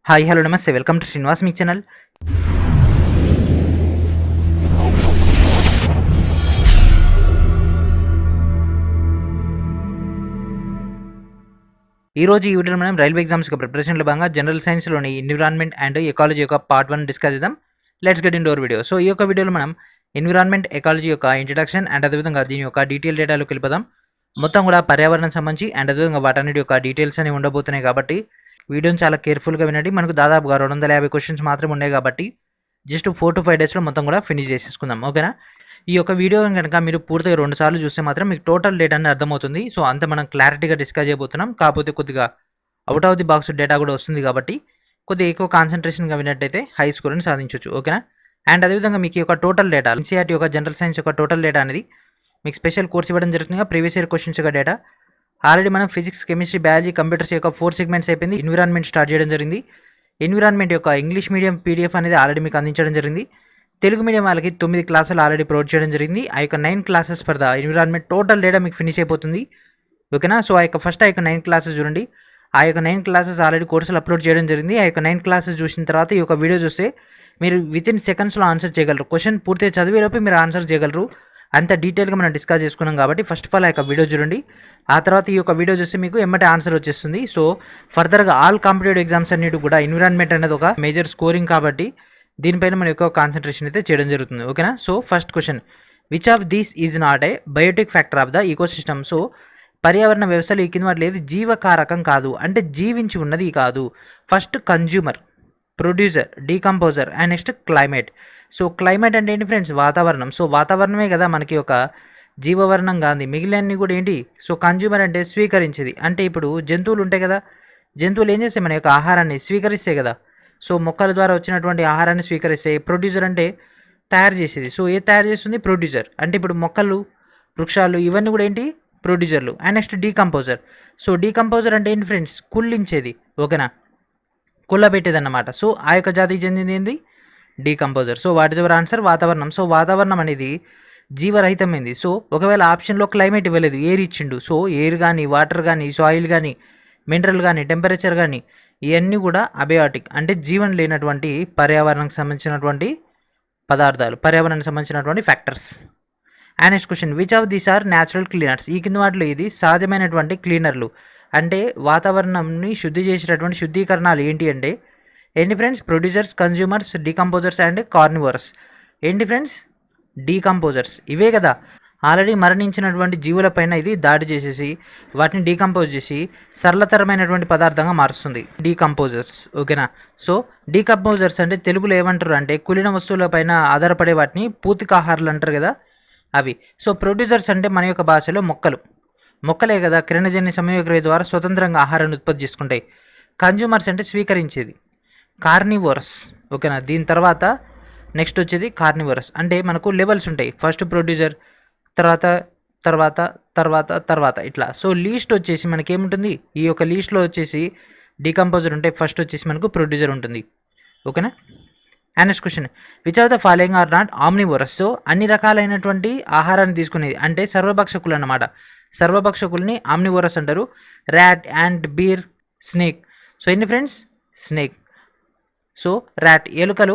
Hi hello నమస్తే welcome to Srinivas me channel. ఈరోజు ఈ వీడియోలో మనం రైల్వే ఎగ్జామ్స్ యొక్క ప్రిపరేషన్లో భాగంగా జనరల్ సైన్స్లోని ఎన్విరాన్మెంట్ అండ్ ఎకాలజీ యొక్క పార్ట్ 1 డిస్కస్ చేద్దాం. Let's get in door video. So ఈ యొక్క వీడియోలో మనం ఎన్విరాన్మెంట్ ఎకాలజీ యొక్క ఇంట్రడక్షన్ అండ్ అదేవిధంగా దీని యొక్క డీటెయిల్ డేటాలోకి వెళ్ళిపోదాం. మొత్తం కూడా పర్యావరణం సంబంధించి అండ్ అదేవిధంగా వాటన్నిటి యొక్క డీటెయిల్స్ అనేవి ఉండబోతున్నాయి కాబట్టి వీడియోని చాలా కేర్ఫుల్గా వినండి. మనకు దాదాపుగా 250 క్వశ్చన్స్ మాత్రమే ఉన్నాయి కాబట్టి జస్ట్ 4 to 5 డేస్లో మొత్తం కూడా ఫినిష్ చేసేసుకుందాం, ఓకేనా. ఈ యొక్క వీడియో కనుక మీరు పూర్తిగా 2 సార్లు చూస్తే మాత్రం మీకు టోటల్ డేటా అనేది అర్థమవుతుంది. సో అంత మనం క్లారిటీగా డిస్కస్ చేయబోతున్నాం. కాకపోతే కొద్దిగా out of the box data కూడా వస్తుంది కాబట్టి కొద్దిగా ఎక్కువ కాన్సన్ట్రేషన్గా విన్నట్టయితే హై స్కోర్ని సాధించవచ్చు, ఓకేనా. అండ్ అదేవిధంగా మీకు యొక్క టోటల్ డేటా ఎన్సీఆర్టీ యొక్క జనరల్ సైన్స్ యొక్క టోటల్ డేటా అనేది మీకు స్పెషల్ కోర్స్ ఇవ్వడం జరుగుతుంది. ప్రీవియస్ ఇయర్ క్వశ్చన్స్ యొక్క డేటా ఆల్రెడీ మనం ఫిజిక్స్, కెమిస్ట్రీ, బయాలజీ, కంప్యూటర్స్ యొక్క 4 సెగ్మెంట్స్ అయిపోయింది. ఎన్విరాన్మెంట్ స్టార్ట్ చేయడం జరిగింది. ఎన్విరాన్మెంట్ యొక్క ఇంగ్లీష్ మీడియం పీడిఎఫ్ అనేది ఆల్రెడీ మీకు అందించడం జరిగింది. తెలుగు మీడియం వాళ్ళకి 9 క్లాసులు ఆల్రెడీ ప్రొవైడ్ చేయడం జరిగింది. ఆ యొక్క 9 classes for the environment total data మీకు ఫినిష్ అయిపోతుంది, ఓకేనా. సో ఆ యొక్క ఫస్ట్ ఆ యొక్క 9 క్లాసెస్ చూడండి. ఆ యొక్క 9 క్లాసెస్ ఆల్రెడీ కోర్సులు అప్లోడ్ చేయడం జరిగింది. ఆ యొక్క 9 క్లాసెస్ చూసిన తర్వాత ఈ యొక్క వీడియో చూస్తే మీరు వితిన్ సెకండ్స్లో ఆన్సర్ చేయగలరు. క్వశ్చన్ పూర్తిగా చదివేలోపు మీరు ఆన్సర్ చేయగలరు. అంత డీటెయిల్గా మనం డిస్కస్ చేసుకున్నాం కాబట్టి ఫస్ట్ ఆఫ్ ఆల్ ఆ యొక్క వీడియో చూడండి. ఆ తర్వాత ఈ యొక్క వీడియో చూస్తే మీకు ఎమ్మటే ఆన్సర్ వచ్చేస్తుంది. సో ఫర్దర్గా ఆల్ కాంపిటేటివ్ ఎగ్జామ్స్ అన్నిటి కూడా ఎన్విరాన్మెంట్ అనేది ఒక మేజర్ స్కోరింగ్ కాబట్టి దీనిపైన మనం ఎక్కువ కాన్సన్ట్రేషన్ అయితే చేయడం జరుగుతుంది, ఓకేనా. So first question, which of these is not a biotic factor of the ecosystem. So పర్యావరణ వ్యవస్థలో ఈ కింద వాటి లేదు జీవకారకం కాదు, అంటే జీవించి ఉన్నది కాదు. First consumer, producer, decomposer and next climate. So climate అంటే ఏంటి ఫ్రెండ్స్? వాతావరణం. సో వాతావరణమే కదా మనకి ఒక జీవవర్ణం కాదు, మిగిలినన్ని కూడా ఏంటి? సో కన్జ్యూమర్ అంటే స్వీకరించేది. అంటే ఇప్పుడు జంతువులు ఉంటాయి కదా, జంతువులు ఏం చేస్తాయి? మన యొక్క ఆహారాన్ని స్వీకరిస్తాయి కదా. సో మొక్కల ద్వారా వచ్చినటువంటి ఆహారాన్ని స్వీకరిస్తాయి. ప్రొడ్యూసర్ అంటే తయారు చేసేది. సో ఏ తయారు చేస్తుంది? ప్రొడ్యూసర్. అంటే ఇప్పుడు మొక్కలు, వృక్షాలు ఇవన్నీ కూడా ఏంటి? ప్రొడ్యూసర్లు. And next decomposer. So decomposer అంటే ఏంటి ఫ్రెండ్స్? కుళ్ళించేది, ఓకేనా, కుళ్ళబెట్టేది అన్నమాట. సో ఆ యొక్క జాతికి చెందింది ఏంది? Decomposer. So what is our answer? వాతావరణం. సో వాతావరణం అనేది జీవరహితమైంది. సో ఒకవేళ ఆప్షన్లో క్లైమేట్ ఇవ్వలేదు, ఎయిర్ ఇచ్చిండు. సో ఎయిర్ కానీ, వాటర్ కానీ, సాయిల్ కానీ, మినరల్ కానీ, టెంపరేచర్ కానీ ఇవన్నీ కూడా అబయాటిక్, అంటే జీవం లేనటువంటి పర్యావరణానికి సంబంధించినటువంటి పదార్థాలు, పర్యావరణానికి సంబంధించినటువంటి factors. And next question, which of these are natural cleaners. ఈ కింద వాటిలో ఇది సహజమైనటువంటి క్లీనర్లు, అంటే వాతావరణంని శుద్ధి చేసేటటువంటి శుద్ధీకరణాలు ఏంటి అంటే ఏంటి friends? Producers, consumers, decomposers and carnivores. ఏంటి ఫ్రెండ్స్? డీకంపోజర్స్. ఇవే కదా ఆల్రెడీ మరణించినటువంటి జీవులపైన ఇది దాడి చేసేసి వాటిని డీకంపోజ్ చేసి సరళతరమైనటువంటి పదార్థంగా మారుస్తుంది, డీకంపోజర్స్, ఓకేనా. సో డీకంపోజర్స్ అంటే తెలుగులో ఏమంటారు అంటే కులిన వస్తువులపైన ఆధారపడే వాటిని పూతికాహారాలు అంటారు కదా, అవి. సో ప్రొడ్యూసర్స్ అంటే మన యొక్క భాషలో మొక్కలే కదా కిరణజన్య సంయోగక్రియ ద్వారా స్వతంత్రంగా ఆహారాన్ని ఉత్పత్తి చేసుకుంటాయి. కన్జ్యూమర్స్ అంటే స్వీకరించేది, కార్నివోరస్, ఓకేనా. దీని తర్వాత నెక్స్ట్ వచ్చేది కార్నివరస్. అంటే మనకు లెవెల్స్ ఉంటాయి, ఫస్ట్ ప్రొడ్యూసర్, తర్వాత తర్వాత తర్వాత తర్వాత ఇట్లా. సో లీస్ట్ వచ్చేసి మనకి ఏముంటుంది? ఈ యొక్క లీస్ట్లో వచ్చేసి డీకంపోజర్ ఉంటాయి, ఫస్ట్ వచ్చేసి మనకు ప్రొడ్యూసర్ ఉంటుంది, ఓకేనా. And next question, which of the following are not omnivorous. So అన్ని రకాలైనటువంటి ఆహారాన్ని తీసుకునేది, అంటే సర్వభక్షకులు అన్నమాట. సర్వభక్షకుల్ని ఆమ్నివోరస్ అంటారు. Rat, ant, bear, snake. So ఎన్ని ఫ్రెండ్స్? స్నేక్. సో ర్యాట్ ఎలుకలు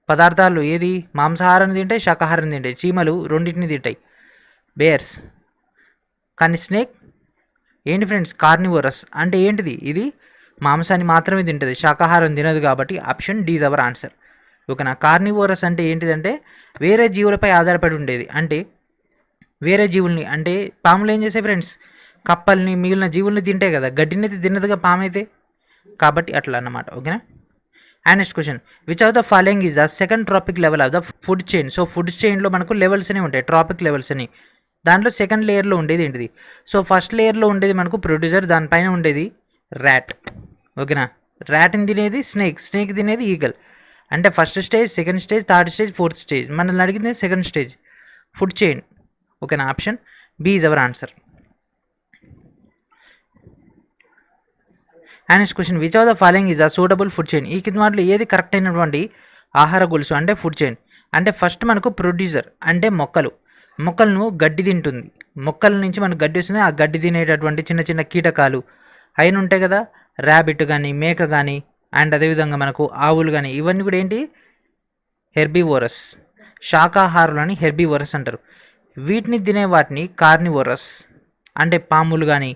పదార్థాలు ఏది? మాంసాహారాన్ని తింటాయి, శాకాహారాన్ని తింటాయి. చీమలు రెండింటిని తింటాయి, బేర్స్. కానీ స్నేక్ ఏంటి ఫ్రెండ్స్? కార్నివోరస్. అంటే ఏంటిది? ఇది మాంసాన్ని మాత్రమే తింటుంది, శాకాహారం తినదు కాబట్టి option D is our answer, ఓకేనా. కార్నివోరస్ అంటే ఏంటిదంటే వేరే జీవులపై ఆధారపడి ఉండేది, అంటే వేరే జీవుల్ని, అంటే పాములు ఏం చేసాయి ఫ్రెండ్స్? కప్పల్ని, మిగిలిన జీవుల్ని తింటాయి కదా, గడ్డిని తిన్నదిగా పాము అయితే, కాబట్టి అట్లా అన్నమాట, ఓకేనా. And next question, which of the following is the second trophic level of the food chain. So food చైన్లో మనకు లెవెల్స్ అనేవి ఉంటాయి, ట్రాపిక్ లెవెల్స్ అని. దాంట్లో సెకండ్ లేయర్లో ఉండేది ఏంటిది? సో ఫస్ట్ లేయర్లో ఉండేది మనకు ప్రొడ్యూసర్, దానిపైన ఉండేది ర్యాట్, ఓకేనా. ర్యాట్ని తినేది స్నేక్, స్నేక్ తినేది ఈగల్. అంటే first stage, second stage, third stage, fourth stage. మనల్ని అడిగింది సెకండ్ స్టేజ్, ఫుడ్ చైన్, ఓకేనా. Option B is our answer. And next question, which of the following is a suitable food chain. ఈ కింద వాటిలో ఏది correct అయినటువంటి ఆహార గొలుసు అంటే ఫుడ్ చైన్? అంటే ఫస్ట్ మనకు ప్రొడ్యూసర్ అంటే మొక్కలను గడ్డి తింటుంది, మొక్కల నుంచి మనకు గడ్డి వస్తుంది. ఆ గడ్డి తినేటటువంటి చిన్న చిన్న కీటకాలు అయిన ఉంటాయి కదా, ర్యాబిట్ కానీ, మేక కానీ, అండ్ అదేవిధంగా మనకు ఆవులు కానీ ఇవన్నీ కూడా ఏంటి హెర్బివోరస్. శాకాహారులని హెర్బివోరస్ అంటారు. వీటిని తినే వాటిని కార్నివోరస్ అంటే పాములు కానీ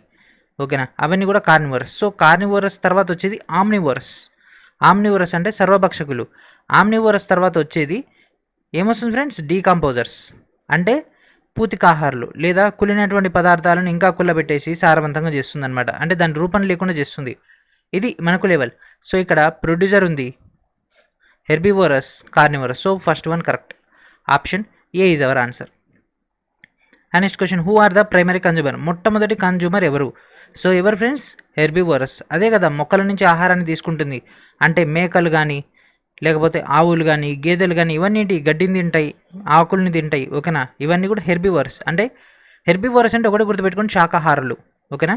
ఓకేనా, అవన్నీ కూడా కార్నివోరస్. సో కార్నివోరస్ తర్వాత వచ్చేది ఆమ్నివోరస్. ఆమ్నివోరస్ అంటే సర్వభక్షకులు. ఆమ్నివోరస్ తర్వాత వచ్చేది ఏమొస్తుంది ఫ్రెండ్స్, డీకంపోజర్స్ అంటే పూతికాహారులు లేదా కులినటువంటి పదార్థాలను ఇంకా కుళ్ళబెట్టేసి సారవంతంగా చేస్తుంది అనమాట. అంటే దాని రూపం లేకుండా చేస్తుంది. ఇది మనకు లెవెల్. సో ఇక్కడ ప్రొడ్యూసర్ ఉంది herbivorous, carnivorous. So first one correct. Option A is our answer. And next question, who are the primary consumer? మొట్టమొదటి కన్జ్యూమర్ ఎవరు? సో ఎవరు ఫ్రెండ్స్, హెర్బివోరస్. అదే కదా మొక్కల నుంచి ఆహారాన్ని తీసుకుంటుంది. అంటే మేకలు కానీ లేకపోతే ఆవులు కానీ గేదెలు కానీ ఇవన్నీ గడ్డిని తింటాయి, ఆకుల్ని తింటాయి ఓకేనా. ఇవన్నీ కూడా హెర్బివోరస్. అంటే హెర్బివోరస్ అంటే ఒకటి గుర్తుపెట్టుకోండి, శాకాహారులు ఓకేనా.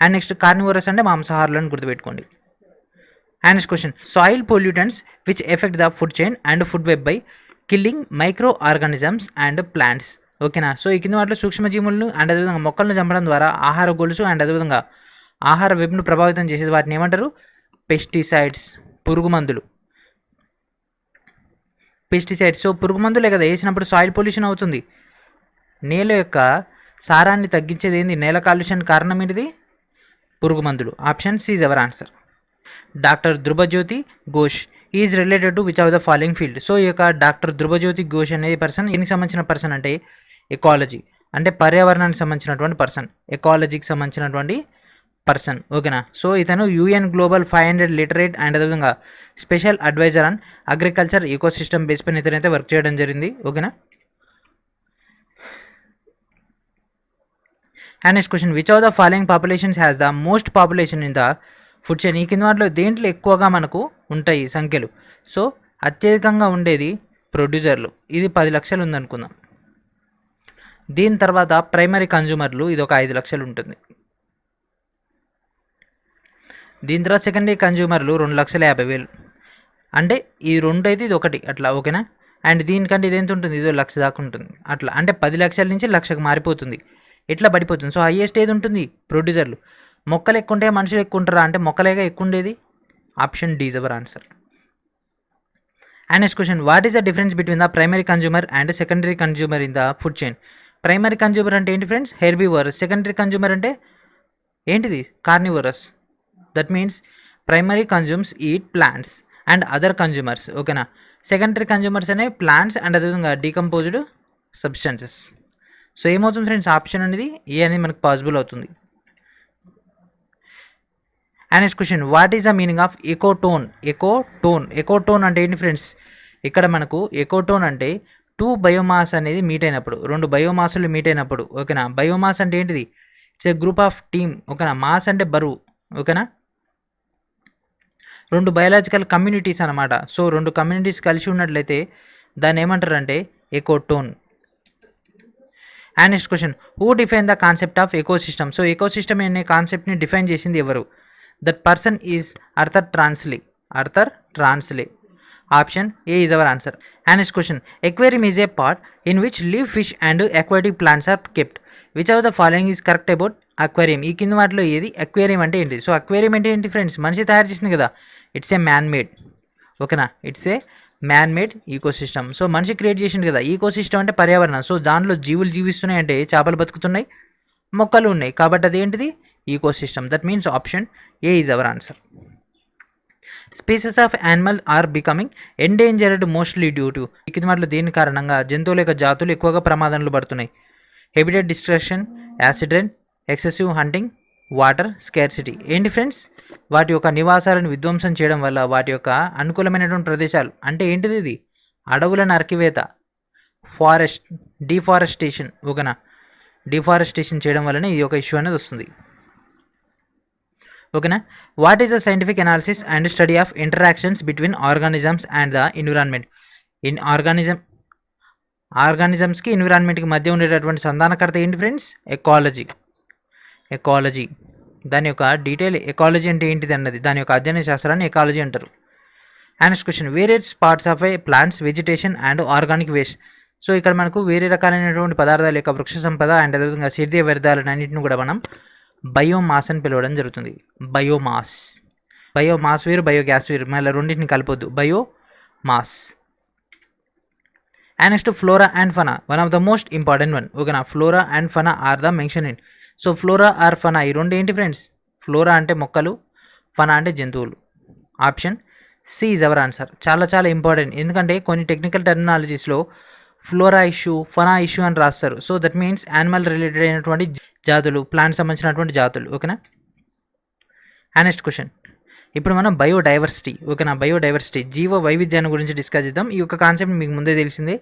అండ్ నెక్స్ట్ కార్నివోరస్ అంటే మాంసాహారులు అని గుర్తుపెట్టుకోండి. And next question, soil pollutants which effect the food chain and food web by killing micro organisms and plants ఓకేనా. సో ఈ కింద వాటిలో సూక్ష్మజీవులను అండ్ అదేవిధంగా మొక్కలను చంపడం ద్వారా ఆహార గొలుసు అండ్ అదేవిధంగా ఆహార వెబ్ను ప్రభావితం చేసేది వాటిని ఏమంటారు, పెస్టిసైడ్స్, పురుగు మందులు. పెస్టిసైడ్స్. సో పురుగు మందులే కదా వేసినప్పుడు సాయిల్ పొల్యూషన్ అవుతుంది. నేల యొక్క సారాన్ని తగ్గించేది ఏంది, నేల కాలుష్యానికి కారణం ఏంటిది, పురుగు మందులు. Option C is our answer. Doctor Dhruvajyoti Ghosh is related to which of the following field? So ఈ యొక్క డాక్టర్ ధ్రువజ్యోతి ఘోష్ అనేది పర్సన్ దీనికి సంబంధించిన పర్సన్ అంటే ఎకాలజీ అంటే పర్యావరణానికి సంబంధించినటువంటి పర్సన్, ఎకాలజీకి సంబంధించినటువంటి పర్సన్ ఓకేనా. సో ఇతను యూఎన్ గ్లోబల్ 500 లిటరేట్ అండ్ అదేవిధంగా special advisor on agriculture ecosystem base పైన ఇతనైతే వర్క్ చేయడం జరిగింది ఓకేనా. And next question, which of the following populations has the most population in the food chain? ఈ కింద వాటిలో దేంట్లో ఎక్కువగా మనకు ఉంటాయి సంఖ్యలు? సో అత్యధికంగా ఉండేది ప్రొడ్యూసర్లు, ఇది 10 లక్షలు ఉందనుకుందాం. దీని తర్వాత ప్రైమరీ కన్జ్యూమర్లు, ఇది ఒక 5 లక్షలు ఉంటుంది. దీని తర్వాత సెకండరీ కన్జ్యూమర్లు 2,50,000. అంటే ఈ రెండు అయితే ఇది ఒకటి అట్లా ఓకేనా. అండ్ దీనికంటే ఇది ఎంత ఉంటుంది, ఇది 1,00,000 దాకా ఉంటుంది అట్లా. అంటే 10 లక్షల నుంచి 1,00,000కి మారిపోతుంది, ఇట్లా పడిపోతుంది. సో హైయెస్ట్ ఏది ఉంటుంది, ప్రొడ్యూసర్లు. మొక్కలు ఎక్కువ ఉంటాయా మనుషులు ఎక్కువ ఉంటారా అంటే మొక్కలేగా ఎక్కువ ఉండేది. Option D is our answer. And next question, what is the difference between the primary consumer and secondary consumer in the food chain? Primary consumer అంటే ఏంటి ఫ్రెండ్స్, హెర్బివోరస్. సెకండరీ కన్జ్యూమర్ అంటే ఏంటిది, carnivorous. That means primary consumes eat plants and other consumers ఓకేనా. Secondary consumers అనేవి plants and అదేవిధంగా decomposed substances. So ఏమవుతుంది friends, option అనేది A అనేది మనకు పాసిబుల్ అవుతుంది. And next question, what is the meaning of ecotone? Ecotone అంటే ఏంటి ఫ్రెండ్స్, ఇక్కడ మనకు ఎకోటోన్ అంటే 2 బయోమాస్ అనేది మీట్ అయినప్పుడు, 2 బయోమాసులు మీట్ అయినప్పుడు ఓకేనా. బయోమాస్ అంటే ఏంటిది, it's a group of team ఓకేనా. మాస్ అంటే బరువు ఓకేనా. 2 బయాలజికల్ కమ్యూనిటీస్ అనమాట. సో 2 కమ్యూనిటీస్ కలిసి ఉన్నట్లయితే దాన్ని ఏమంటారు అంటే ecotone. And next question, who define the concept of ecosystem? So ecosystem అనే కాన్సెప్ట్ని డిఫైన్ చేసింది ఎవరు? That person is Arthur Tansley. Option A is our answer. And next question, aquarium is a part in which live fish and aquatic plants are kept. Which of the following is correct about aquarium? ఈ కింద వాటిలో ఏది aquarium అంటే ఏంటి? So aquarium అంటే ఏంటి friends, మనిషి తయారు చేసింది కదా, ఇట్స్ ఏ మ్యాన్ మేడ్ ఓకేనా. It's a man made ecosystem. So మనిషి క్రియేట్ చేసింది కదా. ఈకోసిస్టమ్ అంటే పర్యావరణం. సో దానిలో జీవులు జీవిస్తున్నాయి అంటే చేపలు బతుకుతున్నాయి, మొక్కలు ఉన్నాయి, కాబట్టి అదేంటిది ecosystem. That means option A is our answer. Species of animal are becoming endangered mostly due to? ఈ కింద వాటిలో దేని కారణంగా జంతువుల యొక్క జాతులు ఎక్కువగా ప్రమాదంలో పడుతున్నాయి? Habitat destruction, acid rain, excessive hunting, water scarcity. ఏంటి ఫ్రెండ్స్, వాటి యొక్క నివాసాలను విధ్వంసం చేయడం వల్ల వాటి యొక్క అనుకూలమైనటువంటి ప్రదేశాలు అంటే ఏంటిది, ఇది అడవుల నరికివేత, డిఫారెస్టేషన్ ఓకేనా. డిఫారెస్టేషన్ చేయడం వల్లనే ఈ యొక్క ఇష్యూ అనేది వస్తుంది ఓకేనా. What is the scientific analysis and study of interactions between organisms and the environment? In ఆర్గానిజమ్స్కి ఎన్విరాన్మెంట్కి మధ్య ఉండేటటువంటి సంధానకర్త ఏంటి ఫ్రెండ్స్, ఎకాలజీ. దాని యొక్క డీటెయిల్ ఎకాలజీ అంటే ఏంటిది అన్నది, దాని యొక్క అధ్యయన శాస్త్రాన్ని ఎకాలజీ అంటారు. And next question, various parts of A plants vegetation and organic waste. So ఇక్కడ మనకు వేరే రకాలైనటువంటి పదార్థాల యొక్క వృక్ష సంపద అండ్ అదేవిధంగా సేంద్రీయ వ్యర్థాలను అన్నింటిని కూడా మనం బయోమాస్ అని పిలవడం జరుగుతుంది. బయోమాస్ బయో మాస్ వేరు, బయో గ్యాస్ వేరు, మళ్ళీ రెండింటిని కలపొద్దు, bio mass. And next flora and fauna, one of the most important one. ఓకేనా, flora and fauna are the mention in. So flora or fauna ఈ రెండు ఏంటి ఫ్రెండ్స్? ఫ్లోరా అంటే మొక్కలు, ఫనా అంటే జంతువులు. Option C is our answer. చాలా చాలా ఇంపార్టెంట్, ఎందుకంటే కొన్ని టెక్నికల్ టెర్మినాలజీస్లో ఫ్లోరా ఇష్యూ, ఫనా ఇష్యూ అని రాస్తారు. So that means animal related అయినటువంటి జాతులు, ప్లాంట్ సంబంధించినటువంటి జాతులు. ఓకేనా. అండ్ నెక్స్ట్ క్వశ్చన్, ఇప్పుడు మనం బయోడైవర్సిటీ, ఓకేనా, బయోడైవర్సిటీ జీవ వైవిధ్యాన్ని గురించి డిస్కస్ చేద్దాం. ఈ యొక్క కాన్సెప్ట్ మీకు ముందే తెలిసిందే,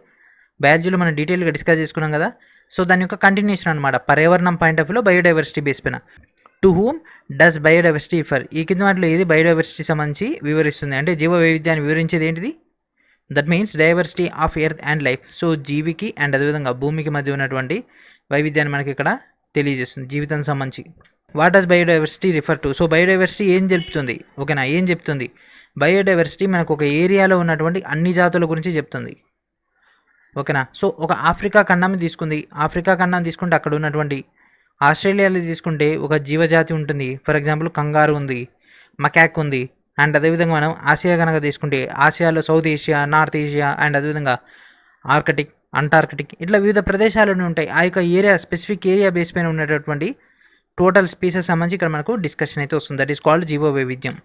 బయాలజీలో మనం డీటెయిల్గా డిస్కస్ చేసుకున్నాం కదా. సో దాని యొక్క కంటిన్యూషన్ అనమాట, పర్యావరణం పాయింట్ ఆఫ్ వ్యూలో బయోడైవర్సిటీ బేస్ పైన. To whom does biodiversity for, ఈ కింద వాటిలో ఏది బయోడైవర్సిటీ సంబంధించి వివరిస్తుంది అంటే జీవ వైవిధ్యాన్ని వివరించేది ఏంటిది? That means diversity of earth and life. So జీవికి అండ్ అదేవిధంగా భూమికి మధ్య ఉన్నటువంటి వైవిధ్యాన్ని మనకి ఇక్కడ తెలియజేస్తుంది, జీవితం సంబంధించి. What does biodiversity refer to? So biodiversity ఏం చెప్తుంది? ఓకేనా, ఏం చెప్తుంది? బయోడైవర్సిటీ మనకు ఒక ఏరియాలో ఉన్నటువంటి అన్ని జాతుల గురించి చెప్తుంది. ఓకేనా. సో ఒక ఆఫ్రికా ఖండం తీసుకుంది, ఆఫ్రికా ఖండం తీసుకుంటే అక్కడ ఉన్నటువంటి, ఆస్ట్రేలియాలో తీసుకుంటే ఒక జీవజాతి ఉంటుంది. ఫర్ ఎగ్జాంపుల్ కంగారు ఉంది, మకాక్ ఉంది. అండ్ అదేవిధంగా మనం ఆసియా కనుక తీసుకుంటే ఆసియాలో south Asia, north Asia and అదేవిధంగా ఆర్కిటిక్, అంటార్కిటిక్, ఇట్లా వివిధ ప్రదేశాలను ఉంటాయి. ఆ యొక్క ఏరియా, స్పెసిఫిక్ ఏరియా బేస్ పైన ఉన్నటువంటి టోటల్ స్పీసెస్ సంబంధించి ఇక్కడ మనకు డిస్కషన్ అయితే వస్తుంది. దట్ ఈస్ కాల్డ్ జీవ వైవిధ్యం.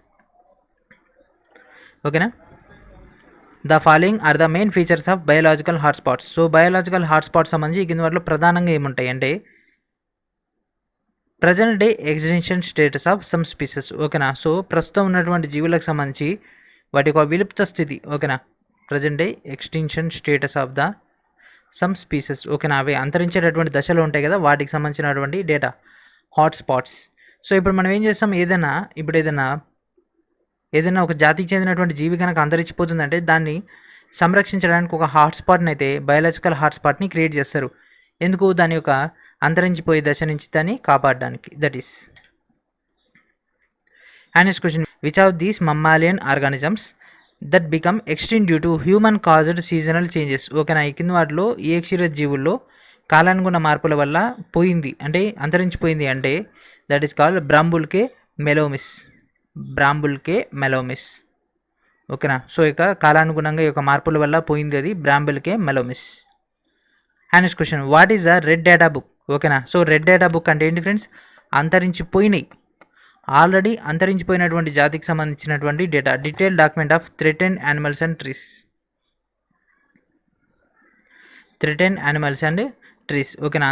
ఓకేనా. The following are the main features of biological hotspots. So biological hotspots సంబంధించి కింద వాటిలో ప్రధానంగా ఏముంటాయి అంటే present day existential status of some species. ఓకేనా. సో ప్రస్తుతం ఉన్నటువంటి జీవులకు సంబంధించి వాటి యొక్క విలుప్త స్థితి. ఓకేనా, present day extinction status of the some species. ఓకేనా, అవి అంతరించేటటువంటి దశలో ఉంటాయి కదా, వాటికి సంబంధించినటువంటి డేటా హాట్స్పాట్స్. సో ఇప్పుడు మనం ఏం చేస్తాం, ఏదైనా ఒక జాతికి చెందినటువంటి జీవి కనుక అంతరించిపోతుందంటే దాన్ని సంరక్షించడానికి ఒక హాట్స్పాట్ని అయితే బయాలజికల్ హాట్స్పాట్ని క్రియేట్ చేస్తారు. ఎందుకు? దాని యొక్క అంతరించిపోయే దశ నుంచి దాన్ని కాపాడడానికి. That is. And next question, which of these mammalian organisms that become extinct due to human caused seasonal changes. ఓకేనా, ఈ కింద వాటిలో ఏ క్షీర జీవుల్లో కాలానుగుణ మార్పుల వల్ల పోయింది అంటే అంతరించిపోయింది అంటే దట్ ఈస్ కాల్డ్ బ్రాంబుల్కే మెలోమిస్. బ్రాంబుల్కే మెలోమిస్. ఓకేనా. సో ఇక కాలానుగుణంగా ఈ యొక్క మార్పుల వల్ల పోయింది అది Bramble Cay melomys. And next question, what is the red data book? ఓకేనా. సో రెడ్ డేటా బుక్ అంటే ఏంటి ఫ్రెండ్స్? అంతరించిపోయినాయి, ఆల్రెడీ అంతరించిపోయినటువంటి జాతికి సంబంధించినటువంటి data, detail document of threatened animals and trees. Threatened animals and trees. ఓకేనా,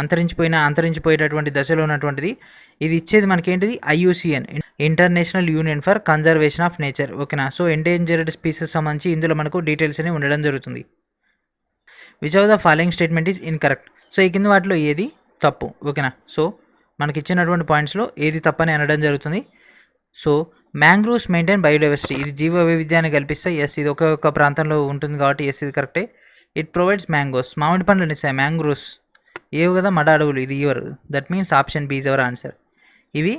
అంతరించిపోయేటటువంటి దశలో ఉన్నటువంటిది. ఇది ఇచ్చేది మనకేంటిది? IUCN, international union for conservation of nature. ఓకేనా. సో ఎండేంజర్డ్ స్పీసెస్ సంబంధించి ఇందులో మనకు డీటెయిల్స్ అనేవి ఉండడం జరుగుతుంది. Which of the following statement is incorrect? So ఈ కింద వాటిలో ఏది తప్పు? ఓకేనా. సో మనకి ఇచ్చినటువంటి పాయింట్స్లో ఏది తప్పని అనడం జరుగుతుంది. సో మ్యాంగ్రూవ్స్ మెయింటైన్ బయోడైవర్సిటీ, ఇది జీవ వైవిధ్యాన్ని కల్పిస్తాయి. ఎస్, ఇది ఒక ప్రాంతంలో ఉంటుంది కాబట్టి ఎస్ ఇది కరెక్టే. ఇట్ ప్రొవైడ్స్ మ్యాంగోస్, మామిడి పండ్లను ఇస్తాయి. మ్యాంగ్రూవ్స్ ఏవు కదా, మడ అడవులు, ఇది ఇవ్వరు. That means option B is our answer. ఇవి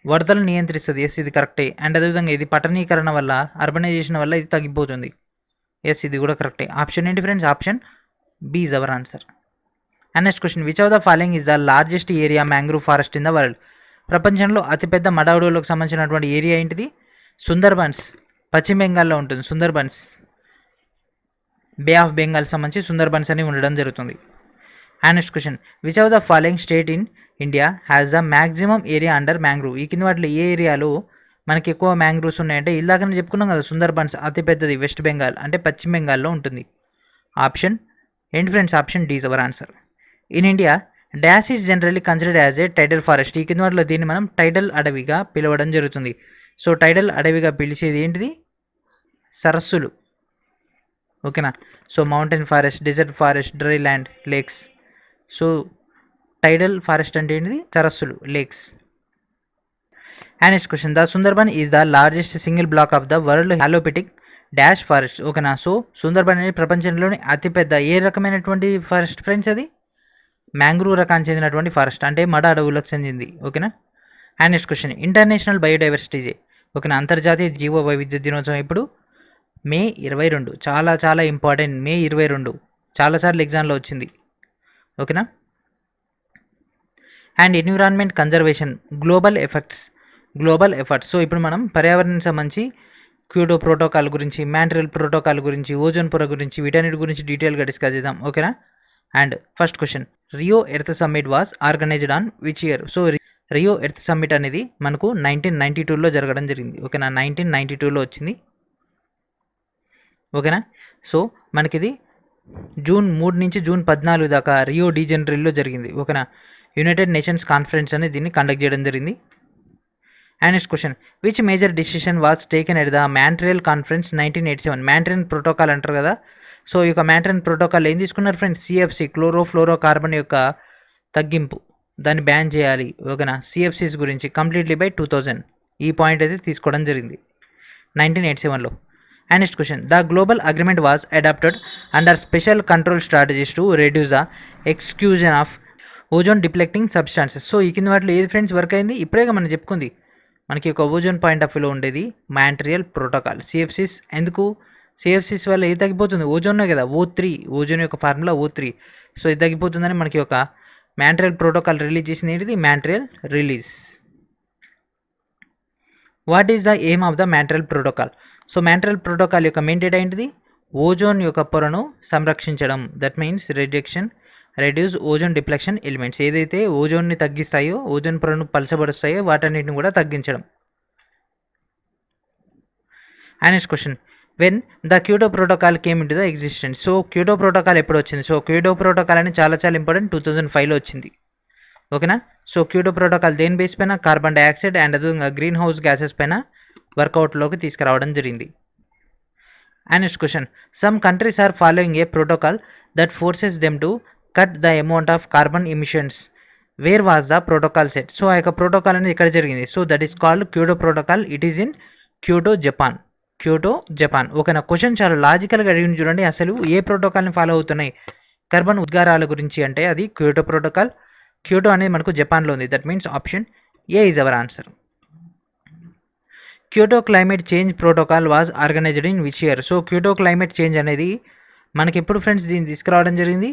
వరదలు నియంత్రిస్తుంది. ఎస్ ఇది కరెక్టే. అండ్ అదేవిధంగా ఇది పట్టణీకరణ వల్ల, అర్బనైజేషన్ వల్ల ఇది తగ్గిపోతుంది. ఎస్ ఇది కూడా కరెక్టే. ఆప్షన్ ఏంటి friends? Option B is our answer. And next question, which of the following is the largest area mangrove forest in the world? ప్రపంచంలో అతిపెద్ద మడ అడవులకు సంబంధించినటువంటి ఏరియా ఏంటిది? సుందర్బన్స్, పశ్చిమ బెంగాల్లో ఉంటుంది. సుందర్బన్స్, బే ఆఫ్ బెంగాల్ సంబంధించి సుందర్బన్స్ అని ఉండడం జరుగుతుంది. And next question, which of the following state in India has the maximum area under mangrove? ఈ కింద వాటిలో ఏ ఏరియాలో మనకి ఎక్కువ మ్యాంగ్రూవ్స్ ఉన్నాయంటే ఇందాకనే చెప్పుకున్నాం కదా, సుందర్బన్స్ అతిపెద్దది వెస్ట్ బెంగాల్ అంటే పశ్చిమ బెంగాల్లో ఉంటుంది. ఆప్షన్ ఏంటి friends? Option D is our answer. In India dash is generally considered as a tidal forest. ఈ కింద వాటిలో దీన్ని మనం టైడల్ అడవిగా పిలవడం జరుగుతుంది. సో టైడల్ అడవిగా పిలిచేది ఏంటిది? సరస్సులు. ఓకేనా. So mountain forest, desert forest, dry land, lakes. So tidal forest అంటే ఏంటిది? సరస్సులు, lakes. And next question, the Sundarban is the largest single block of the world halophytic dash forest. ఓకేనా. సో సుందర్బన్ అనేది ప్రపంచంలోని అతిపెద్ద ఏ రకమైనటువంటి ఫారెస్ట్ ఫ్రెండ్స్? అది మ్యాంగ్రూవ్ రకానికి చెందినటువంటి ఫారెస్ట్, అంటే మడ అడవులకు చెందింది. ఓకేనా. And next question, international biodiversity day. ఓకేనా, అంతర్జాతీయ జీవ వైవిధ్య దినోత్సవం ఎప్పుడు? మే 22. చాలా చాలా ఇంపార్టెంట్. మే 22 చాలాసార్లు ఎగ్జామ్లో వచ్చింది. ఓకేనా. And environment conservation global effects. Global efforts. So ఇప్పుడు మనం పర్యావరణానికి సంబంధించి క్యోటో ప్రోటోకాల్ గురించి, మాంట్రియల్ ప్రోటోకాల్ గురించి, ఓజోన్ పొర గురించి, వీటన్నిటి గురించి డీటెయిల్గా డిస్కస్ చేద్దాం. ఓకేనా? And first question, Rio earth summit was organised on which year? So Rio earth summit అనేది మనకు 1992లో జరగడం జరిగింది. ఓకేనా? 1992లో వచ్చింది. ఓకేనా? సో మనకిది జూన్ 3 నుంచి జూన్ 14 దాకా రియో డి జనీరోలో జరిగింది. ఓకేనా? యునైటెడ్ నేషన్స్ కాన్ఫరెన్స్ అనేది దీన్ని కండక్ట్ చేయడం జరిగింది. And next question, which major decision was taken at the Montreal conference 1987? Montreal protocol అంటారు కదా. సో ఈ యొక్క మాంట్రియల్ ప్రోటోకాల్ ఏం తీసుకున్నారు ఫ్రెండ్స్? సిఎఫ్సి, క్లోరోఫ్లోరో కార్బన్ యొక్క తగ్గింపు, దాన్ని బ్యాన్ చేయాలి. ఓకేనా? సిఎఫ్సిస్ గురించి కంప్లీట్లీ బై 2000 ఈ పాయింట్ అయితే తీసుకోవడం జరిగింది 1987లో. And next question, the global agreement was adopted under special control strategies to reduce the exclusion of ozone depleting substances. So ఈ కింద వాటిలో ఏది ఫ్రెండ్స్ వర్క్ అయింది? ఇప్పుడేగా మనం చెప్పుకుంది. మనకి ఒక ఓజోన్ పాయింట్ ఆఫ్ వ్యూలో ఉండేది మాంట్రియల్ ప్రోటోకాల్. సిఎఫ్సిస్ ఎందుకు? సిఎఫ్సిస్ వల్ల ఏది తగ్గిపోతుంది? ఓజోన్నే కదా, O3. ఓజోన్ యొక్క ఫార్ములా O3. సో ఇది తగ్గిపోతుందని మనకి ఒక మాంట్రియల్ ప్రోటోకాల్ రిలీజ్ చేసింది. ఏంటిది? Montreal release. What is the aim of the Montreal protocol? So Montreal protocol యొక్క మెయిన్ డేటా ఏంటిది? ఓజోన్ యొక్క పొరను సంరక్షించడం. That means reduce ozone depletion elements. ఏదైతే ఓజోన్ని తగ్గిస్తాయో, ఓజోన్ పొరను పలచబరుస్తాయో వాటన్నిటిని కూడా తగ్గించడం. And next question, when the Kyoto protocol came in to the existence? So Kyoto protocol ఎప్పుడు వచ్చింది? సో క్యోటో ప్రోటోకాల్ అనేది చాలా ఇంపార్టెంట్. 2005లో వచ్చింది. ఓకేనా? సో క్యోటో ప్రోటోకాల్ దేని బేస్ పైన? కార్బన్ డైఆక్సైడ్ అండ్ అదేవిధంగా గ్రీన్ హౌస్ గ్యాసెస్ పైన వర్కౌట్లోకి తీసుకురావడం జరిగింది. And next question, some countries are following a protocol that forces them to cut the amount of carbon emissions. Where was the protocol set? So ఆ యొక్క protocol అనేది ఇక్కడ జరిగింది. So that is called Kyoto protocol. It is in Kyoto, Japan. ఓకేనా? Question చాలా లాజికల్గా అడిగింది చూడండి. అసలు ఏ ప్రోటోకాల్ని ఫాలో అవుతున్నాయి కార్బన్ ఉద్గారాల గురించి అంటే అది క్యోటో ప్రోటోకాల్. క్యోటో అనేది మనకు జపాన్లో ఉంది. That means option A is our answer. Kyoto climate change protocol was organised in which year? So Kyoto climate change అనేది మనకి ఎప్పుడు ఫ్రెండ్స్ దీన్ని తీసుకురావడం జరిగింది?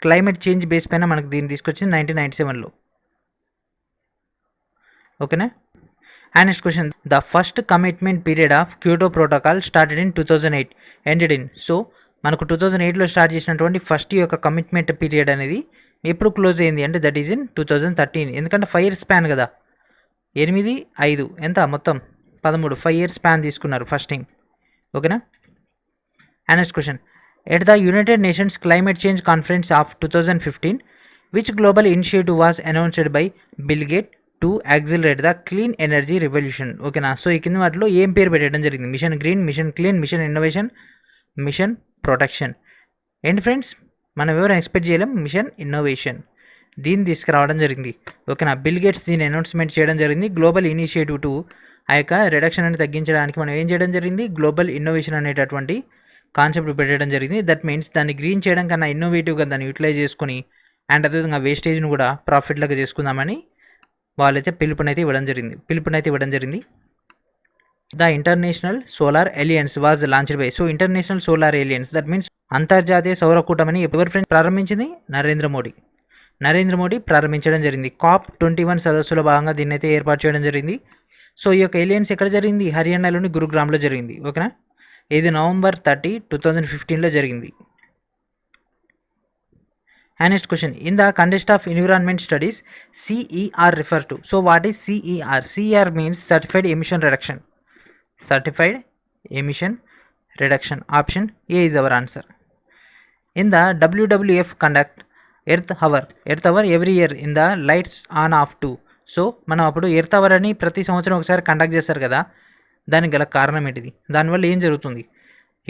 క్లైమేట్ చేంజ్ బేస్ పైన మనకు దీన్ని తీసుకొచ్చింది 1997లో. ఓకేనా? And next question, the first commitment period of Kyoto protocol started in 2008, ended in. So మనకు 2008లో స్టార్ట్ చేసినటువంటి ఫస్ట్ యొక్క కమిట్మెంట్ పీరియడ్ అనేది ఎప్పుడు క్లోజ్ అయింది అంటే దట్ ఈజ్ ఇన్ 2013. ఎందుకంటే 5 years స్పాన్ కదా. 8, 5 ఎంత మొత్తం 13, 5 years స్పాన్ తీసుకున్నారు ఫస్ట్ టైం. ఓకేనా? And next question, at the United nations climate change conference of 2015 which global initiative was announced by Bill Gate to accelerate the clean energy revolution? ఓకేనా? So ఈ కింద వాటిలో ఏం పేరు పెట్టడం జరిగింది? Mission green, mission clean, mission innovation, mission protection. ఏంటి friends, మనం ఎవరు ఎక్స్పెక్ట్ చేయలేం మిషన్ ఇన్నోవేషన్. దీన్ని తీసుకురావడం జరిగింది. ఓకేనా? బిల్ గేట్స్ దీన్ని అనౌన్స్మెంట్ చేయడం జరిగింది. గ్లోబల్ ఇనిషియేటివ్ టు ఆ యొక్క రిడక్షన్ అని తగ్గించడానికి మనం ఏం చేయడం జరిగింది? గ్లోబల్ ఇన్నోవేషన్ అనేటటువంటి కాన్సెప్ట్ పెట్టడం జరిగింది. దట్ మీన్స్ దాన్ని గ్రీన్ చేయడం కన్నా ఇన్నోవేటివ్గా దాన్ని యూటిలైజ్ చేసుకుని అండ్ అదేవిధంగా వేస్టేజ్ను కూడా ప్రాఫిట్లాగా చేసుకుందామని వాళ్ళైతే పిలుపునైతే ఇవ్వడం జరిగింది. The international solar alliance was launched by. So international solar alliance that means అంతర్జాతీయ సౌర కూటమిని ఎవరి ఫ్రెండ్స్ ప్రారంభించింది? నరేంద్ర మోడీ ప్రారంభించడం జరిగింది. COP21 సదస్సులో భాగంగా దీన్ని అయితే ఏర్పాటు చేయడం జరిగింది. సో ఈ యొక్క ఎలియన్స్ ఎక్కడ జరిగింది? హర్యానాలోని గురుగ్రామ్లో జరిగింది. ఓకేనా? ఇది November 30, 2015లో జరిగింది. And next question, in the context of environment studies, CER refers to. So what is CER? CER means Certified Emission Reduction. Option A is our answer. In the WWF conduct Earth Hour every year in the lights on off to. So మనం అప్పుడు earth hour అని ప్రతి సంవత్సరం ఒకసారి conduct చేస్తారు కదా. దానికి గల కారణం ఏంటిది? దానివల్ల ఏం జరుగుతుంది?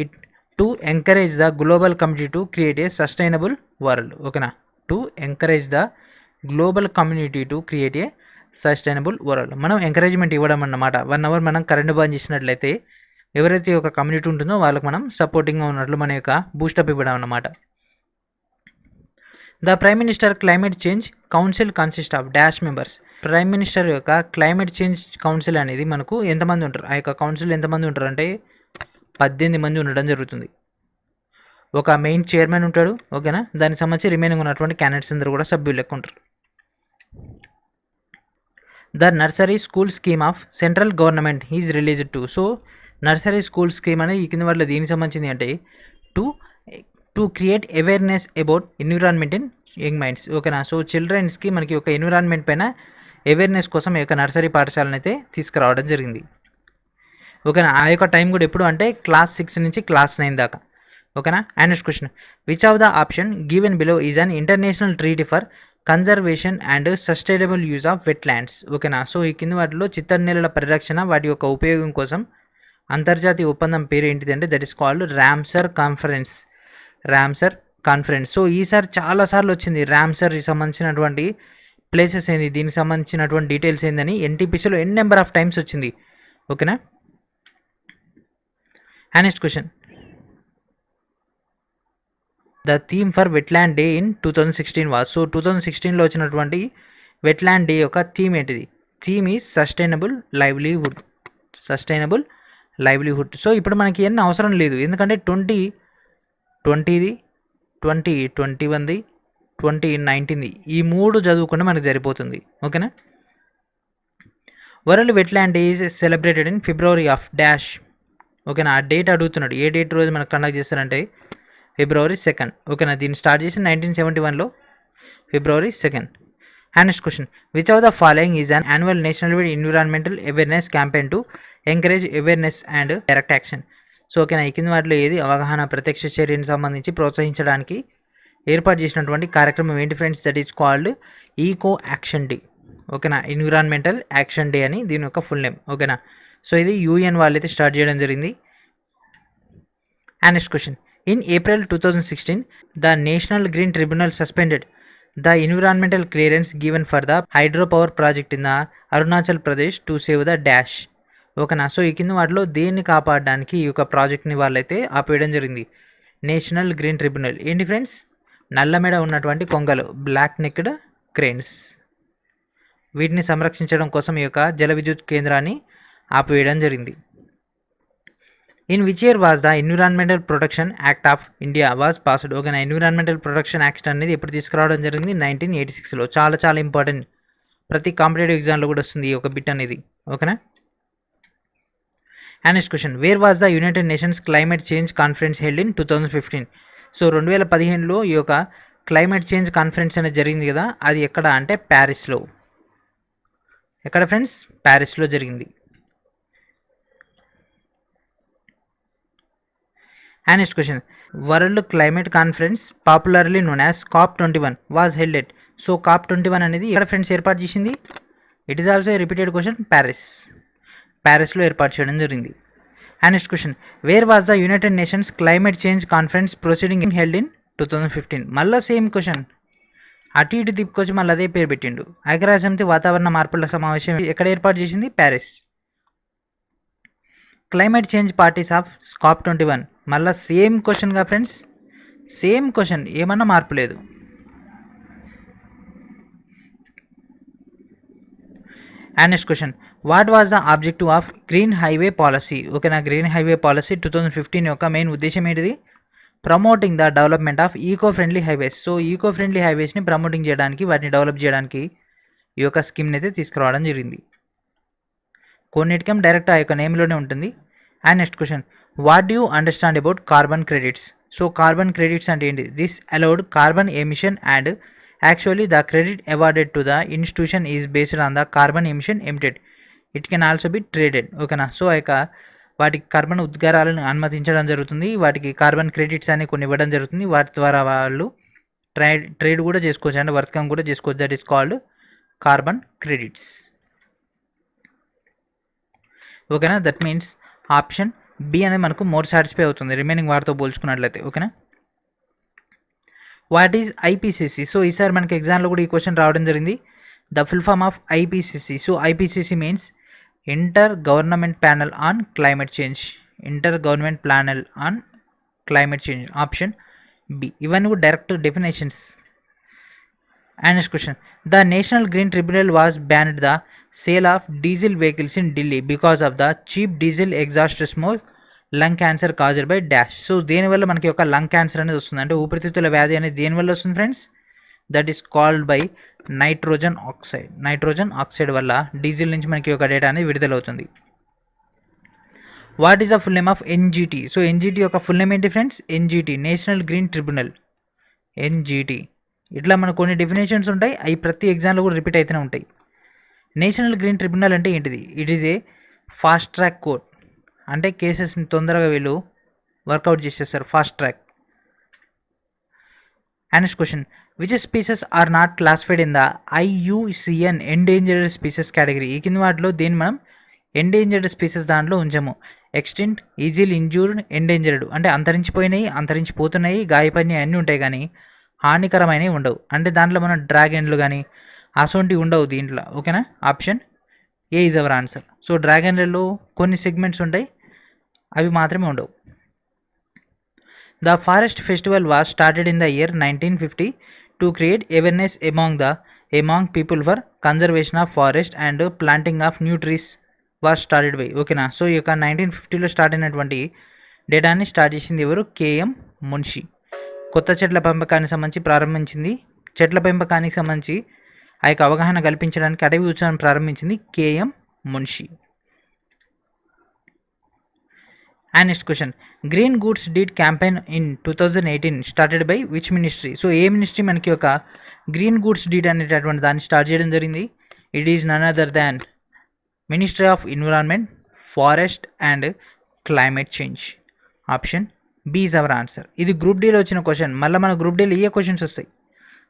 It to encourage the global community to create a sustainable world. ఓకేనా? To encourage the global community to create a sustainable world. మనం ఎంకరేజ్మెంట్ ఇవ్వడం అన్నమాట. 1 hour మనం కరెంట్ బంద్ చేసినట్లయితే ఎవరైతే ఒక కమ్యూనిటీ ఉంటుందో వాళ్ళకి మనం సపోర్టింగ్గా ఉన్నట్లు మన యొక్క బూస్టప్ ఇవ్వడం అన్నమాట. The prime minister climate change council consist of dash members. Prime minister యొక్క క్లైమేట్ చేంజ్ కౌన్సిల్ అనేది మనకు ఎంతమంది ఉంటారు? ఆ యొక్క కౌన్సిల్ ఎంతమంది ఉంటారు అంటే 18 మంది ఉండడం జరుగుతుంది. ఒక మెయిన్ చైర్మన్ ఉంటాడు. ఓకేనా? దానికి సంబంధించి రిమైనింగ్ ఉన్నటువంటి క్యాండిడేట్స్ అందరూ కూడా సభ్యులు లెక్క ఉంటారు. The nursery school scheme of central government is released to. So nursery school scheme అనేది ఈ కింద వాటిలో దేనికి సంబంధించింది అంటే to to create awareness about environment in young minds. ఓకేనా. సో చిల్డ్రన్స్కి మనకి ఒక ఎన్విరాన్మెంట్ పైన అవేర్నెస్ కోసం ఈ యొక్క నర్సరీ పాఠశాలను అయితే తీసుకురావడం జరిగింది. ఓకేనా. ఆ యొక్క టైం కూడా ఎప్పుడు అంటే క్లాస్ 6 నుంచి క్లాస్ 9 దాకా. ఓకేనా. And next question, which of the option given below is an international treaty for conservation and sustainable use of wetlands. ఓకేనా. సో ఈ కింద వాటిలో చిత్తడినేలల పరిరక్షణ వాటి యొక్క ఉపయోగం కోసం అంతర్జాతీయ ఒప్పందం పేరు ఏంటిది అంటే that is called Ramsar conference. Ramsar conference. So ఈసారి చాలాసార్లు వచ్చింది రామ్సర్ సంబంధించినటువంటి ప్లేసెస్ ఏంది, దీనికి సంబంధించినటువంటి డీటెయిల్స్ ఏందని ఎన్టీపీసీలో ఎన్ నెంబర్ ఆఫ్ టైమ్స్ వచ్చింది. ఓకేనా. And next question, the theme for wetland day in 2016 was. So 2016లో వచ్చినటువంటి వెట్లాండ్ డే యొక్క థీమ్ ఏంటిది? Theme is sustainable livelihood. Sustainable livelihood. So ఇప్పుడు మనకి ఎన్ని అవసరం లేదు, ఎందుకంటే 2020ది, 2021ది, 2019ది ఈ 3 చదువుకుంటే మనకు సరిపోతుంది. ఓకేనా. World wetland day is celebrated in February of dash. ఓకేనా. ఆ డేట్ అడుగుతున్నాడు, ఏ డేట్ రోజు మనకు కండక్ట్ చేస్తారంటే February 2nd. ఓకేనా. దీన్ని స్టార్ట్ చేసి 1971లో February 2nd. And next question, which of the following is an annual national wide environmental awareness campaign to encourage awareness and direct action. So ఓకేనా, ఈ కింద వాటిలో ఏది అవగాహన ప్రత్యక్ష చర్యను సంబంధించి ప్రోత్సహించడానికి ఏర్పాటు చేసినటువంటి కార్యక్రమం ఏంటి friends? That is called eco action day. ఓకేనా. ఎన్విరాన్మెంటల్ యాక్షన్ డే అని దీని యొక్క ఫుల్ నేమ్. ఓకేనా. సో ఇది యూఎన్ వాళ్ళైతే స్టార్ట్ చేయడం జరిగింది. And next question, in April 2016, the National Green Tribunal suspended the environmental clearance given for the hydropower project in the Arunachal Pradesh to save the dash. ఓకేనా. So ఈ కింద వాటిలో దేన్ని కాపాడడానికి ఈ యొక్క ప్రాజెక్ట్ని వాళ్ళైతే ఆపేయడం జరిగింది? National green tribunal. ఏంటి ఫ్రెండ్స్? నల్లమెడ ఉన్నటువంటి కొంగలు, బ్లాక్ నెక్డ్ క్రేన్స్, వీటిని సంరక్షించడం కోసం ఈ యొక్క జల విద్యుత్ కేంద్రాన్ని ఆపివేయడం జరిగింది. In which year was the environmental protection act of India was passed. ఓకేనా. ఎన్విరాన్మెంటల్ ప్రొటెక్షన్ యాక్ట్ అనేది ఎప్పుడు తీసుకురావడం జరిగింది? 1986లో. చాలా చాలా ఇంపార్టెంట్, ప్రతి కాంపిటేటివ్ ఎగ్జామ్లో కూడా వస్తుంది ఈ ఒక బిట్ అనేది. ఓకేనా. And next question, where was the United nations climate change conference held in 2015. So 2015లో ఈ యొక్క క్లైమేట్ చేంజ్ కాన్ఫరెన్స్ అనేది జరిగింది కదా, అది ఎక్కడ అంటే ప్యారిస్లో. ఎక్కడ ఫ్రెండ్స్? ప్యారిస్లో జరిగింది. And next question, World Climate Conference popularly known as COP21 was held at. So COP21 అనేది ఎక్కడ ఫ్రెండ్స్ ఏర్పాటు చేసింది? It is also a repeated question. ప్యారిస్లో ఏర్పాటు చేయడం జరిగింది. And next question, where was the United nations climate change conference proceeding held in 2015. మళ్ళీ same question, అటు ఇటు తిప్పుకొచ్చి మళ్ళీ అదే పేరు పెట్టిండు. ఐక్యరాజ్యసమితి వాతావరణ మార్పుల సమావేశం ఎక్కడ ఏర్పాటు చేసింది? Paris. Climate change parties of COP21. మళ్ళీ సేమ్ క్వశ్చన్గా ఫ్రెండ్స్, సేమ్ క్వశ్చన్, ఏమన్నా మార్పు లేదు. And next question, what was the objective of green highway policy. ఓకేనా. గ్రీన్ హైవే పాలసీ 2015 యొక్క మెయిన్ ఉద్దేశం ఏంటిది? Promoting the development of eco friendly highways. So eco friendly హైవేస్ని ప్రమోటింగ్ చేయడానికి, వాటిని డెవలప్ చేయడానికి ఈ యొక్క స్కీమ్ని అయితే తీసుకురావడం జరిగింది. కొన్నిటికేం డైరెక్ట్ ఆ యొక్క నేమ్లోనే ఉంటుంది. And next question, what do you understand about carbon credits. So carbon credits అంటే ఏంటి? This allowed carbon emission and actually the credit awarded to the institution is based on the carbon emission emitted. It can also be traded. ఓకేనా. So ఆ యొక్క వాటికి carbon ఉద్గారాలను అనుమతించడం జరుగుతుంది, వాటికి కార్బన్ క్రెడిట్స్ అని కొన్ని ఇవ్వడం జరుగుతుంది, వాటి ద్వారా వాళ్ళు ట్రేడ్ కూడా చేసుకోవచ్చు, అంటే వర్తకం కూడా చేసుకోవచ్చు. That is called carbon credits. ఓకేనా. దట్ మీన్స్ ఆప్షన్ బి అనేది మనకు మోర్ సాటిస్ఫై అవుతుంది రిమైనింగ్ వాటితో పోల్చుకున్నట్లయితే. ఓకేనా. What is IPCC. సో ఈసారి మనకి ఎగ్జామ్లో కూడా ఈ క్వశ్చన్ రావడం జరిగింది. The full form of IPCC. So IPCC means inter government panel on climate change. Inter government panel on climate change. Option B. ఇవన్నీ కూడా direct definitions. And next question, the national green tribunal was banned the sale of diesel vehicles in Delhi because of the cheap diesel exhaust smoke lung cancer caused by dash. So దేనివల్ల మనకి ఒక lung cancer అనేది వస్తుంది, అంటే ఊపిరితిత్తుల వ్యాధి అనేది దేనివల్ల వస్తుంది friends? That is called by nitrogen oxide వల్ల డీజిల్ నుంచి మనకి ఒక డేటా అనేది విడుదలవుతుంది. What is the full name of NGT? So NGT యొక్క ఫుల్ నేమ్ ఏంటి friends? NGT national green tribunal. NGT ఇట్లా మనకు కొన్ని డెఫినేషన్స్ ఉంటాయి, అవి ప్రతి ఎగ్జామ్లో కూడా రిపీట్ అయితేనే ఉంటాయి. నేషనల్ గ్రీన్ ట్రిబ్యునల్ అంటే ఏంటిది? It is a fast track court, అంటే కేసెస్ని తొందరగా వీళ్ళు వర్కౌట్ చేసేస్తారు, fast track. Next question, which species are not classified in the IUCN endangered species category? ఈ కింద వాటిలో దేన్ని మనం ఎండేంజర్డ్ స్పీసెస్ దాంట్లో ఉంచాము. ఎక్స్టింక్ట్, ఈజీలీ ఇంజూర్డ్, ఎండేంజర్డ్ అంటే అంతరించిపోయినాయి, అంతరించిపోతున్నాయి, గాయపడినాయి అన్నీ ఉంటాయి కానీ హానికరమైనవి ఉండవు. అంటే దాంట్లో మనం డ్రాగన్లు కానీ అసొంటివి ఉండవు దీంట్లో. ఓకేనా? Option A is our answer. So డ్రాగన్లలో కొన్ని సెగ్మెంట్స్ ఉంటాయి, అవి మాత్రమే ఉండవు. The forest festival was started in the year 1950 to create awareness among people for conservation of forest and planting of new trees was started by. ఓకేనా? So ఈ యొక్క 1950లో start అయినటువంటి డేటాని స్టార్ట్ చేసింది ఎవరు? KM మున్షి. కొత్త చెట్ల పెంపకానికి సంబంధించి ప్రారంభించింది. చెట్ల పెంపకానికి సంబంధించి ఆ యొక్క అవగాహన కల్పించడానికి అటవీ ఉత్సవాన్ని ప్రారంభించింది KM Munshi. And next question, green goods deed campaign in 2018 started by which ministry? So ఏ మినిస్ట్రీ మనకి ఒక గ్రీన్ గూడ్స్ డీడ్ అనేటటువంటి దాన్ని స్టార్ట్ చేయడం జరిగింది? It is none other than ministry of environment, forest and climate change. Option B is our answer. ఇది group డీలో వచ్చిన క్వశ్చన్. మళ్ళీ మన గ్రూప్ డీలో ఏ క్వశ్చన్స్ వస్తాయి,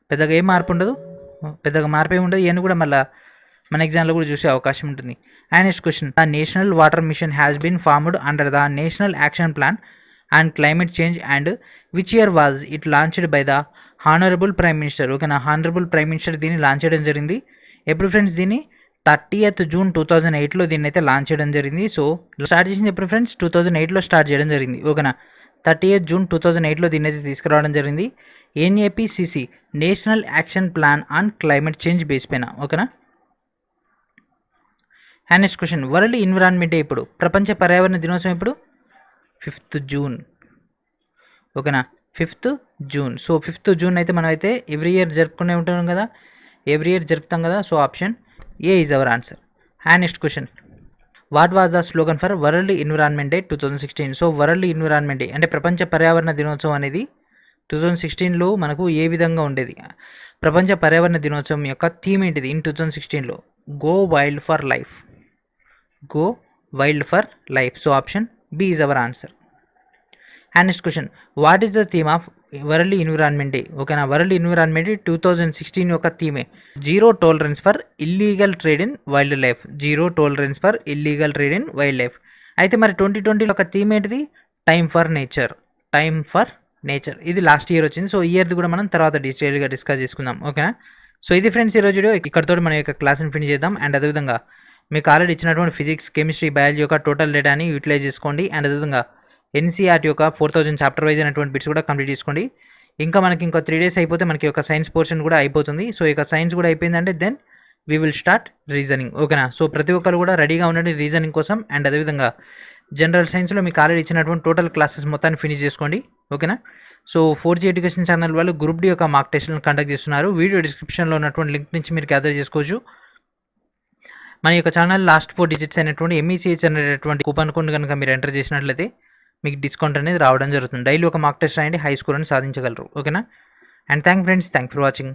పెద్దగా ఏం మార్పు ఉండదు, పెద్దగా మార్పే ఉండదు. ఇవన్నీ కూడా మళ్ళీ మన ఎగ్జామ్లో కూడా చూసే అవకాశం ఉంటుంది. And next question, the national water mission has been formed under the national action plan and climate change and which year was it launched by the honourable prime minister? ఓకేనా? హానరబుల్ ప్రైమ్ మినిస్టర్ దీన్ని launch చేయడం జరిగింది. ఎప్పుడు friends? దీన్ని 30th June 2008లో దీన్ని అయితే launch చేయడం జరిగింది. సో స్టార్ట్ చేసింది ఎప్పుడు ఫ్రెండ్స్? 2008లో స్టార్ట్ చేయడం జరిగింది. ఓకేనా? 30th June 2008లో దీన్ని అయితే తీసుకురావడం జరిగింది. NAPCC national action plan on climate change base పైన. ఓకేనా? And next question, world environment day ఇప్పుడు, ప్రపంచ పర్యావరణ దినోత్సవం ఇప్పుడు 5th June. ఓకేనా? 5th June. So 5th June అయితే మనం అయితే ఎవ్రీ ఇయర్ జరుపుకునే ఉంటాం కదా, ఎవ్రీ ఇయర్ జరుపుతాం కదా. So option A is our answer. And next question, what was the slogan for world environment day 2016? So world environment day అంటే ప్రపంచ పర్యావరణ దినోత్సవం అనేది 2016లో మనకు ఏ విధంగా ఉండేది? ప్రపంచ పర్యావరణ దినోత్సవం యొక్క థీమ్ ఏంటిది ఇన్ 2016లో? Go wild for life. Go wild for life. So option B is our answer. And next question, what is the theme of world environment day? ఓకేనా? వరల్డ్ ఎన్విరాన్మెంట్ డే 2016 యొక్క థీమే zero tolerance for illegal trade in wild life. Zero tolerance for illegal trade in wild life. అయితే మరి 2020 ఒక theme ఏంటిది? Time for nature. Time for nature. ఇది last year వచ్చింది. So ఈ ఇయర్ది కూడా మనం తర్వాత డీటెయిల్గా డిస్కస్ చేసుకుందాం. ఓకేనా? సో ఇది ఫ్రెండ్స్ ఈరోజు వీడియో. ఇక్కడతో మన యొక్క క్లాస్ని ఫినిష్ చేద్దాం. అండ్ అదేవిధంగా మీకు ఆల్రెడీ ఇచ్చినటువంటి ఫిజిక్స్, కెమిస్ట్రీ, బయాలజీ యొక్క టోటల్ డేటాని యూటిలైజ్ చేసుకోండి. అండ్ అదేవిధంగా NCERT యొక్క 4000 చాప్టర్ వైజ్ అయినటువంటి బిట్స్ కూడా కంప్లీట్ చేసుకోండి. ఇంకా మనకి ఇంకో 3 days అయిపోతే మనకి ఒక సైన్స్ పోర్షన్ కూడా అయిపోతుంది. సో ఇక సైన్స్ కూడా అయిపోయిందంటే then we will start reasoning. ఓకేనా? సో ప్రతి ఒక్కరు కూడా రెడీగా ఉండండి రీజనింగ్ కోసం. అండ్ అదేవిధంగా జనరల్ సైన్స్లో మీకు ఆల్రెడీ ఇచ్చినటువంటి టోటల్ క్లాసెస్ మొత్తాన్ని ఫినిష్ చేసుకోండి. ఓకేనా? సో 4G ఎడ్యుకేషన్ ఛానల్ వాళ్ళు గ్రూప్ డి యొక్క మార్క్ టెస్ట్లను కండక్ట్ చేస్తున్నారు. వీడియో డిస్క్రిప్షన్లో ఉన్నటువంటి లింక్ నుంచి మీరు గ్యాదర్ చేసుకోవచ్చు. మన యొక్క ఛానల్ లాస్ట్ 4 digits అయినటువంటి MECH అనేటటువంటి కూపన్ కోడ్ కనుక మీరు ఎంటర్ చేసినట్లయితే మీకు డిస్కౌంట్ అనేది రావడం జరుగుతుంది. డైలీ ఒక మార్క్ టెస్ట్ రాయండి, హై స్కోర్ అని సాధించగలరు. ఓకేనా? And thank for watching.